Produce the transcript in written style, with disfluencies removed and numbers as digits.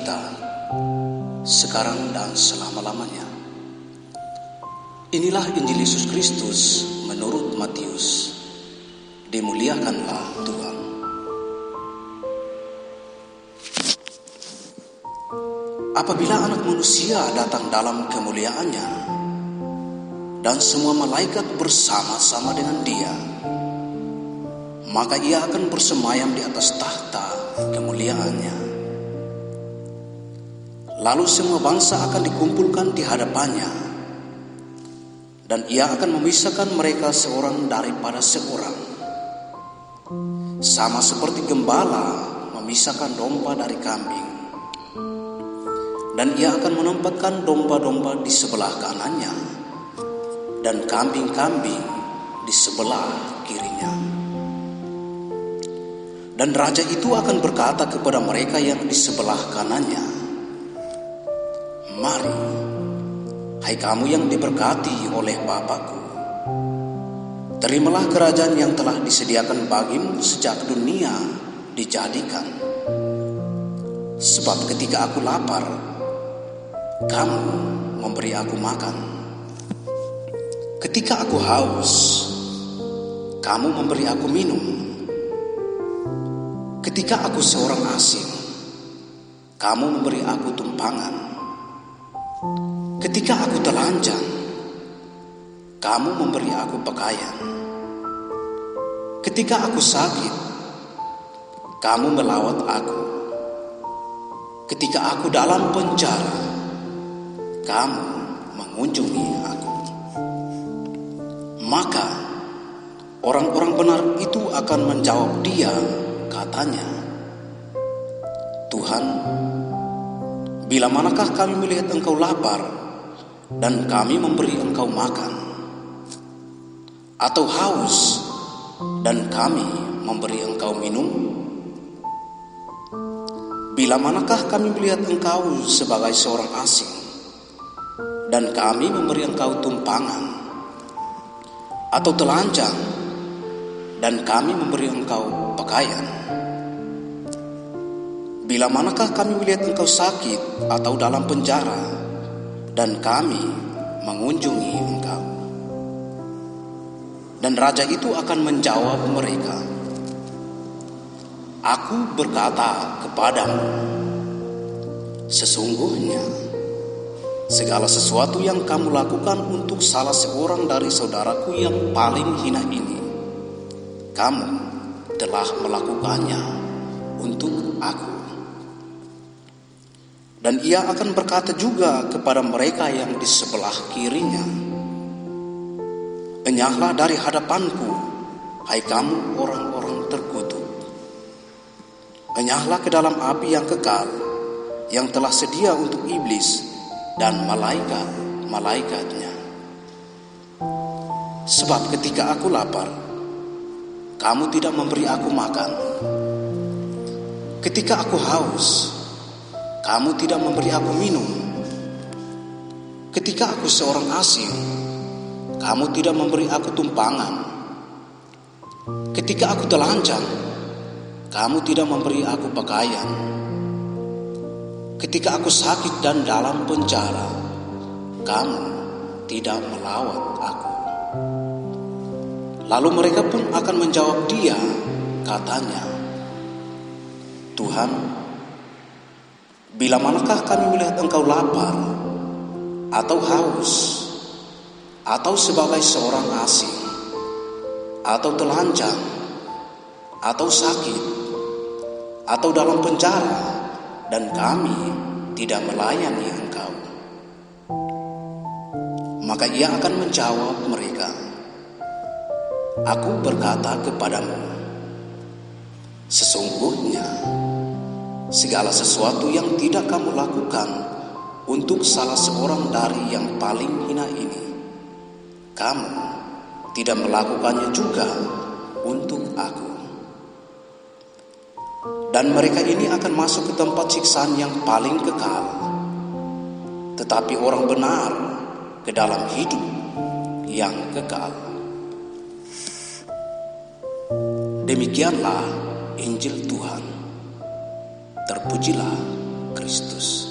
kita, sekarang dan selama-lamanya. Inilah Injil Yesus Kristus menurut Matius. Dimuliakanlah Tuhan. Apabila Anak Manusia datang dalam kemuliaannya, dan semua malaikat bersama-sama dengan Dia, maka Ia akan bersemayam di atas tahta kemuliaannya. Lalu semua bangsa akan dikumpulkan di hadapannya, dan Ia akan memisahkan mereka seorang daripada seorang, sama seperti gembala memisahkan domba dari kambing. Dan Ia akan menempatkan domba-domba di sebelah kanannya, dan kambing-kambing di sebelah kirinya. Dan raja itu akan berkata kepada mereka yang di sebelah kanannya, "Mari, hai kamu yang diberkati oleh Bapa-Ku, terimalah kerajaan yang telah disediakan bagimu sejak dunia dijadikan. Sebab ketika aku lapar, kamu memberi aku makan. Ketika aku haus, kamu memberi aku minum. Ketika aku seorang asing, kamu memberi aku tumpangan. Ketika aku telanjang, kamu memberi aku pakaian. Ketika aku sakit, kamu melawat aku. Ketika aku dalam penjara, kamu mengunjungi aku." Maka orang-orang benar itu akan menjawab Dia, katanya, "Tuhan, bila manakah kami melihat Engkau lapar dan kami memberi Engkau makan, atau haus dan kami memberi Engkau minum? Bila manakah kami melihat Engkau sebagai seorang asing dan kami memberi Engkau tumpangan, atau telanjang dan kami memberi Engkau pakaian? Bila manakah kami melihat Engkau sakit atau dalam penjara dan kami mengunjungi Engkau?" Dan raja itu akan menjawab mereka, "Aku berkata kepadamu, sesungguhnya segala sesuatu yang kamu lakukan untuk salah seorang dari saudaraku yang paling hina ini, kamu telah melakukannya untuk aku." Dan Ia akan berkata juga kepada mereka yang di sebelah kirinya, "Enyahlah dari hadapanku, hai kamu orang-orang terkutuk. Enyahlah ke dalam api yang kekal, yang telah sedia untuk iblis dan malaikat-malaikatnya. Sebab ketika aku lapar, kamu tidak memberi aku makan. Ketika aku haus, kamu tidak memberi aku minum. Ketika aku seorang asing, kamu tidak memberi aku tumpangan. Ketika aku telanjang, kamu tidak memberi aku pakaian. Ketika aku sakit dan dalam penjara, kamu tidak melawat aku." Lalu mereka pun akan menjawab Dia, katanya, "Tuhan, bila manakah kami melihat Engkau lapar, atau haus, atau sebagai seorang asing, atau telanjang, atau sakit, atau dalam penjara, dan kami tidak melayani Engkau?" Maka Ia akan menjawab mereka, "Aku berkata kepadamu, sesungguhnya segala sesuatu yang tidak kamu lakukan untuk salah seorang dari yang paling hina ini, kamu tidak melakukannya juga untuk aku." Dan mereka ini akan masuk ke tempat siksaan yang paling kekal, tetapi orang benar ke dalam hidup yang kekal. Demikianlah Injil Tuhan. Terpujilah Kristus.